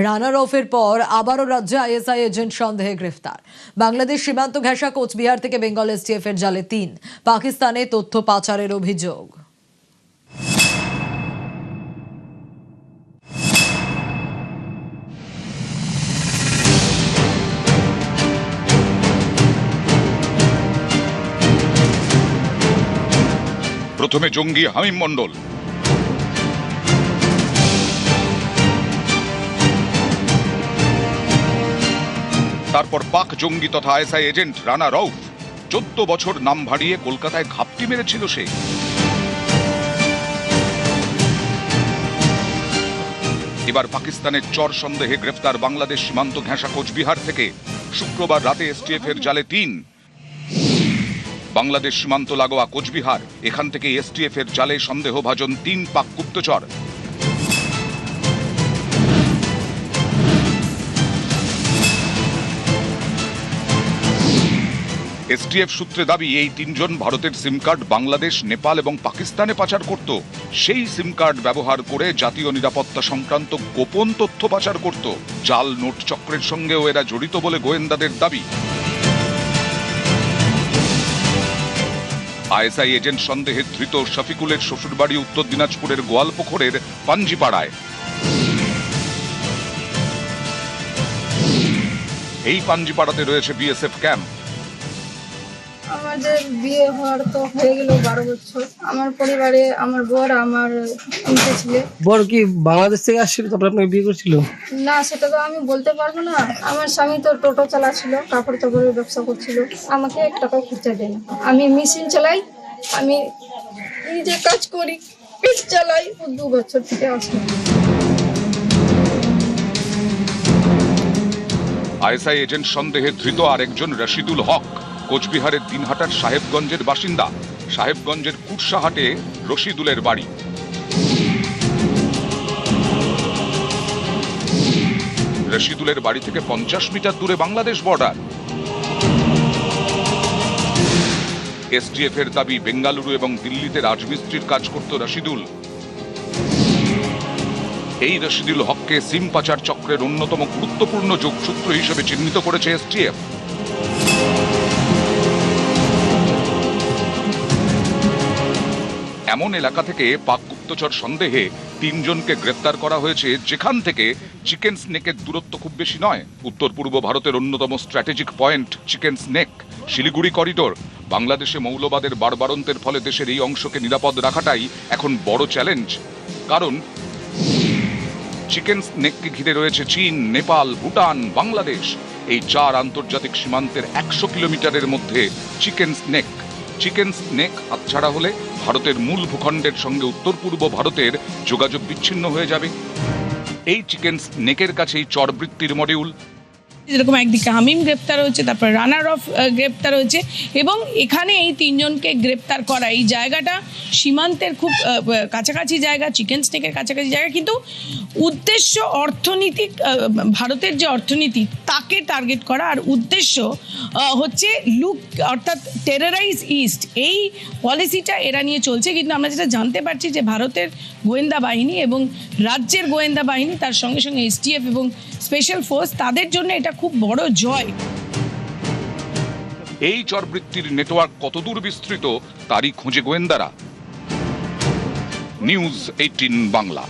রানার অফের পর আবারও রাজ্যে আইএসআই এজেন্ট সন্দেহে গ্রেফতার। বাংলাদেশ সীমান্ত ঘেঁষা কোচবিহার থেকে বেঙ্গল এসটিএফ এর জালে ৩, পাকিস্তানে তথ্য পাচারের অভিযোগ। প্রথমে জঙ্গি হামিম মণ্ডল, তারপর পাক জঙ্গি তথা আইএসআই এজেন্ট রানা রউফ। 14 বছর নাম ভাড়িয়ে কলকাতায় ঘাপটি মেরেছিল সে। এবার পাকিস্তানের চর সন্দেহে গ্রেফতার বাংলাদেশ সীমান্ত ঘেঁষা কোচবিহার থেকে। শুক্রবার রাতে এসটিএফ এর জালে ৩। বাংলাদেশ সীমান্ত লাগোয়া কোচবিহার, এখান থেকে এসটিএফ এর জালে সন্দেহভাজন ৩ পাক গুপ্তচর। এসটিএফ সূত্রে দাবি এই ৩ জন ভারতের সিম কার্ড বাংলাদেশ, নেপাল এবং পাকিস্তানে পাচার করত। সেই সিম কার্ড ব্যবহার করে জাতীয় নিরাপত্তা সংক্রান্ত গোপন তথ্য পাচার করত। জাল নোট চক্রের সঙ্গেও এরা জড়িত বলে গোয়েন্দাদের দাবি। আইএসআই এজেন্ট সন্দেহে ধৃত শফিকুলের শ্বশুরবাড়ি উত্তর দিনাজপুরের গোয়ালপুকুরের পাঞ্জিপাড়ায়। এই পাঞ্জিপাড়াতে রয়েছে বিএসএফ ক্যাম্প। আমাদের বিয়ে হওয়ার তো হয়ে গেল 12 বছর। আমার পরিবারে আমার বর, আমার ছেলে। বর কি বাংলাদেশ থেকে আসছিল, তারপর আপনাকে বিয়ে করছিল? না, সেটা তো আমি বলতে পারবো না। আমার স্বামী তো টোটো চালাচ্ছিল, কাপড় চাপড়ের ব্যবসা করছিল, আমাকে 1 টাকাও খরচা দেয় না। আমি মেশিন চালাই, আমি নিজে কাজ করি, পেট চালাই। 2 বছর থেকে আসি। আইএসআই এজেন্ট সন্দেহে ধৃত আরেকজন রশিদুল হক, কোচবিহারের দিনহাটার সাহেবগঞ্জের বাসিন্দা। সাহেবগঞ্জের কুটসাহাটে রশিদুলের বাড়ি। রশিদুলের বাড়ি থেকে 50 মিটার দূরে বাংলাদেশ বর্ডার। এসটিএফ এর দাবি বেঙ্গালুরু এবং দিল্লিতে রাজমিস্ত্রির কাজ করত রশিদুল। এই রশিদুল হককে সিম পাচার চক্রের অন্যতম গুরুত্বপূর্ণ যোগসূত্র হিসেবে চিহ্নিত করেছে এসটিএফ। এমন এলাকা থেকে পাক গুপ্তচর সন্দেহে 3 জনকে গ্রেফতার করা হয়েছে, যেখান থেকে চিকেন স্নেকের দূরত্ব খুব বেশি নয়। উত্তর পূর্ব ভারতের অন্যতম strategic point chicken snake, Siliguri corridor. বাংলাদেশে মৌলবাদের বাড়বাড়ন্তের ফলে দেশের এই অংশকে নিরাপদ রাখাটাই এখন বড় চ্যালেঞ্জ। কারণ চিকেন স্নেককে ঘিরে রয়েছে চীন, নেপাল, ভুটান, বাংলাদেশ। এই 4 আন্তর্জাতিক সীমান্তের 100 কিলোমিটারের মধ্যে চিকেন স্নেক। চিকেন স্নেক হাতছাড়া হলে ভারতের মূল ভূখণ্ডের সঙ্গে উত্তর পূর্ব ভারতের যোগাযোগ বিচ্ছিন্ন হয়ে যাবে। এই চিকেন স্নেকের কাছেই চরবৃত্তির মডিউল। যেরকম একদিকে হামিম গ্রেপ্তার হয়েছে, তারপর রানার অফ গ্রেপ্তার হয়েছে, এবং এখানে এই 3 জনকে গ্রেপ্তার করা, এই জায়গাটা সীমান্তের খুব কাছাকাছি জায়গা, চিকেন স্নেকের কাছাকাছি জায়গা, কিন্তু উদ্দেশ্য অর্থনীতিক, ভারতের যে অর্থনীতি তাকে টার্গেট করা, আর উদ্দেশ্য হচ্ছে লুক অর্থাৎ টেররাইজ ইস্ট। এই পলিসিটা এরা নিয়ে চলছে। কিন্তু আমরা যেটা জানতে পারছি যে ভারতের গোয়েন্দা বাহিনী এবং রাজ্যের গোয়েন্দা বাহিনী, তার সঙ্গে সঙ্গে এসটিএফ এবং স্পেশাল ফোর্স, তাদের জন্য এটা খুব বড় জয়। এই চরবৃত্তির নেটওয়ার্ক কতদূর বিস্তৃত তারই খোঁজে গোয়েন্দারা। নিউজ 18 বাংলা।